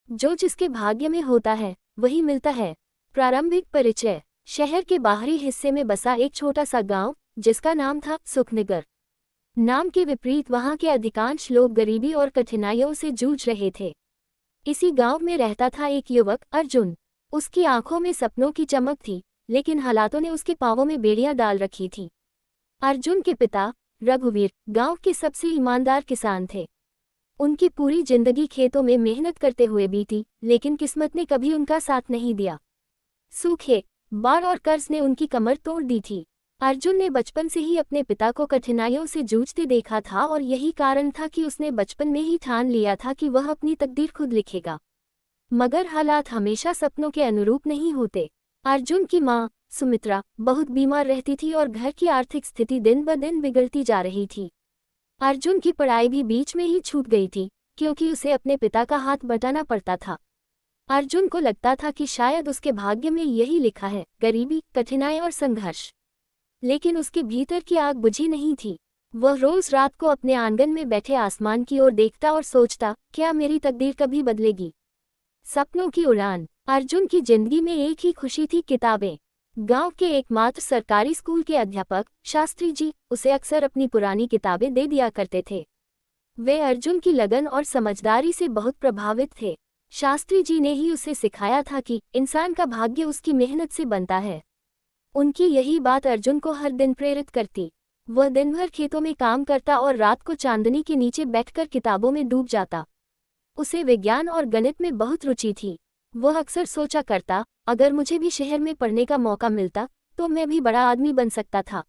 जो जिसके भाग्य में होता है वही मिलता है। प्रारंभिक परिचय। शहर के बाहरी हिस्से में बसा एक छोटा सा गांव, जिसका नाम था सुखनगर। नाम के विपरीत वहां के अधिकांश लोग गरीबी और कठिनाइयों से जूझ रहे थे। इसी गांव में रहता था एक युवक, अर्जुन। उसकी आंखों में सपनों की चमक थी, लेकिन हालातों ने उसके पांवों में बेड़ियां डाल रखी थी। अर्जुन के पिता रघुवीर गांव के सबसे ईमानदार किसान थे। उनकी पूरी जिंदगी खेतों में मेहनत करते हुए बीती, लेकिन किस्मत ने कभी उनका साथ नहीं दिया। सूखे, बाढ़ और कर्ज ने उनकी कमर तोड़ दी थी। अर्जुन ने बचपन से ही अपने पिता को कठिनाइयों से जूझते देखा था और यही कारण था कि उसने बचपन में ही ठान लिया था कि वह अपनी तकदीर खुद लिखेगा। मगर हालात हमेशा सपनों के अनुरूप नहीं होते। अर्जुन की मां सुमित्रा बहुत बीमार रहती थी और घर की आर्थिक स्थिति दिन ब दिन बिगड़ती जा रही थी। अर्जुन की पढ़ाई भी बीच में ही छूट गई थी, क्योंकि उसे अपने पिता का हाथ बटाना पड़ता था। अर्जुन को लगता था कि शायद उसके भाग्य में यही लिखा है, गरीबी, कठिनाई और संघर्ष। लेकिन उसके भीतर की आग बुझी नहीं थी। वह रोज रात को अपने आंगन में बैठे आसमान की ओर देखता और सोचता, क्या मेरी तकदीर कभी बदलेगी। सपनों की उड़ान। अर्जुन की जिंदगी में एक ही खुशी थी, किताबें। गांव के एकमात्र सरकारी स्कूल के अध्यापक शास्त्री जी उसे अक्सर अपनी पुरानी किताबें दे दिया करते थे। वे अर्जुन की लगन और समझदारी से बहुत प्रभावित थे। शास्त्री जी ने ही उसे सिखाया था कि इंसान का भाग्य उसकी मेहनत से बनता है। उनकी यही बात अर्जुन को हर दिन प्रेरित करती। वह दिन भर खेतों में काम करता और रात को चांदनी के नीचे बैठकर किताबों में डूब जाता। उसे विज्ञान और गणित में बहुत रुचि थी। वह अक्सर सोचा करता, अगर मुझे भी शहर में पढ़ने का मौका मिलता तो मैं भी बड़ा आदमी बन सकता था।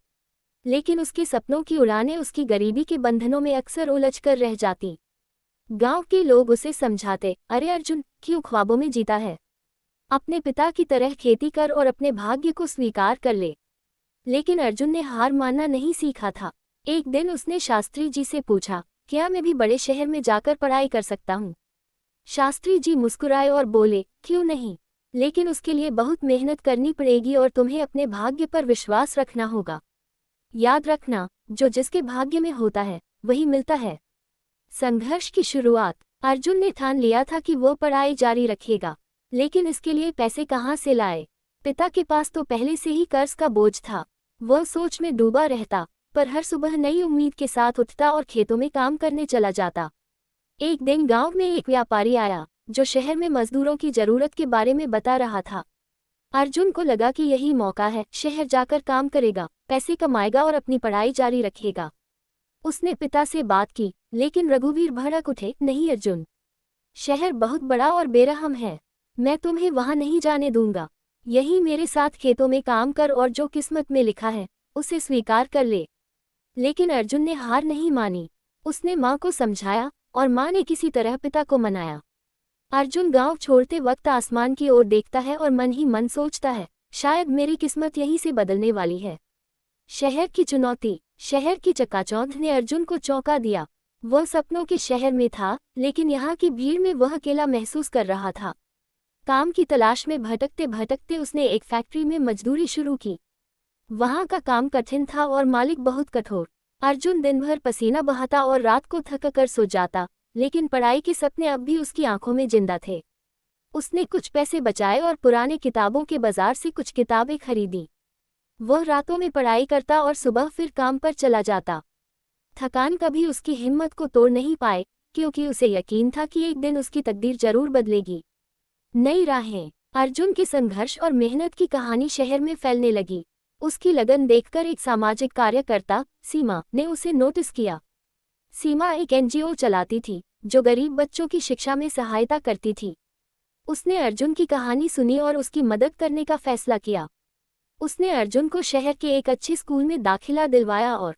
लेकिन उसके सपनों की उड़ानें उसकी गरीबी के बंधनों में अक्सर उलझ कर रह जाती। गांव के लोग उसे समझाते, अरे अर्जुन, क्यों ख्वाबों में जीता है। अपने पिता की तरह खेती कर और अपने भाग्य को स्वीकार कर ले। लेकिन अर्जुन ने हार मानना नहीं सीखा था। एक दिन उसने शास्त्री जी से पूछा, क्या मैं भी बड़े शहर में जाकर पढ़ाई कर सकता हूँ। शास्त्री जी मुस्कुराए और बोले, क्यों नहीं, लेकिन उसके लिए बहुत मेहनत करनी पड़ेगी और तुम्हें अपने भाग्य पर विश्वास रखना होगा। याद रखना, जो जिसके भाग्य में होता है वही मिलता है। संघर्ष की शुरुआत। अर्जुन ने ठान लिया था कि वो पढ़ाई जारी रखेगा, लेकिन इसके लिए पैसे कहाँ से लाए। पिता के पास तो पहले से ही कर्ज का बोझ था। वह सोच में डूबा रहता, पर हर सुबह नई उम्मीद के साथ उठता और खेतों में काम करने चला जाता। एक दिन गांव में एक व्यापारी आया, जो शहर में मजदूरों की जरूरत के बारे में बता रहा था। अर्जुन को लगा कि यही मौका है, शहर जाकर काम करेगा, पैसे कमाएगा और अपनी पढ़ाई जारी रखेगा। उसने पिता से बात की, लेकिन रघुवीर भड़क उठे, नहीं अर्जुन, शहर बहुत बड़ा और बेरहम है, मैं तुम्हें वहां नहीं जाने दूंगा। यही मेरे साथ खेतों में काम कर और जो किस्मत में लिखा है उसे स्वीकार कर ले। लेकिन अर्जुन ने हार नहीं मानी। उसने माँ को समझाया और माँ ने किसी तरह पिता को मनाया। अर्जुन गांव छोड़ते वक्त आसमान की ओर देखता है और मन ही मन सोचता है, शायद मेरी किस्मत यहीं से बदलने वाली है। शहर की चुनौती। शहर की चकाचौंध ने अर्जुन को चौंका दिया। वह सपनों के शहर में था, लेकिन यहाँ की भीड़ में वह अकेला महसूस कर रहा था। काम की तलाश में भटकते भटकते उसने एक फैक्ट्री में मजदूरी शुरू की। वहाँ का काम कठिन था और मालिक बहुत कठोर। अर्जुन दिन भर पसीना बहाता और रात को थक कर सो जाता, लेकिन पढ़ाई के सपने अब भी उसकी आंखों में जिंदा थे। उसने कुछ पैसे बचाए और पुराने किताबों के बाजार से कुछ किताबें खरीदी। वह रातों में पढ़ाई करता और सुबह फिर काम पर चला जाता। थकान कभी उसकी हिम्मत को तोड़ नहीं पाए, क्योंकि उसे यकीन था कि एक दिन उसकी तकदीर जरूर बदलेगी। नई राहें। अर्जुन की संघर्ष और मेहनत की कहानी शहर में फैलने लगी। उसकी लगन देखकर एक सामाजिक कार्यकर्ता सीमा ने उसे नोटिस किया। सीमा एक एनजीओ चलाती थी, जो गरीब बच्चों की शिक्षा में सहायता करती थी। उसने अर्जुन की कहानी सुनी और उसकी मदद करने का फैसला किया। उसने अर्जुन को शहर के एक अच्छे स्कूल में दाखिला दिलवाया और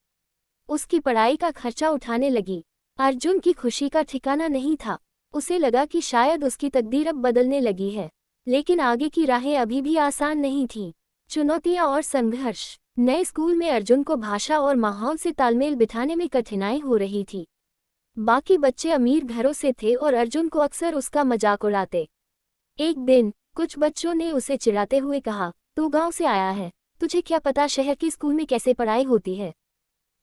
उसकी पढ़ाई का खर्चा उठाने लगी। अर्जुन की खुशी का ठिकाना नहीं था। उसे लगा कि शायद उसकी तकदीर अब बदलने लगी है, लेकिन आगे की राहें अभी भी आसान नहीं थीं। चुनौतियां और संघर्ष। नए स्कूल में अर्जुन को भाषा और माहौल से तालमेल बिठाने में कठिनाई हो रही थी। बाकी बच्चे अमीर घरों से थे और अर्जुन को अक्सर उसका मजाक उड़ाते। एक दिन कुछ बच्चों ने उसे चिढ़ाते हुए कहा, तू गांव से आया है, तुझे क्या पता शहर के स्कूल में कैसे पढ़ाई होती है।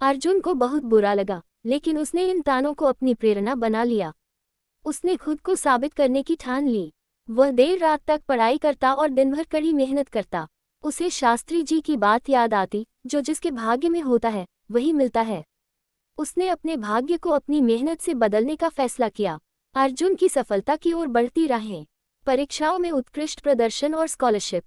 अर्जुन को बहुत बुरा लगा, लेकिन उसने इन तानों को अपनी प्रेरणा बना लिया। उसने खुद को साबित करने की ठान ली। वह देर रात तक पढ़ाई करता और दिन भर कड़ी मेहनत करता। उसे शास्त्री जी की बात याद आती, जो जिसके भाग्य में होता है वही मिलता है। उसने अपने भाग्य को अपनी मेहनत से बदलने का फैसला किया। अर्जुन की सफलता की ओर बढ़ती राहें। परीक्षाओं में उत्कृष्ट प्रदर्शन और स्कॉलरशिप।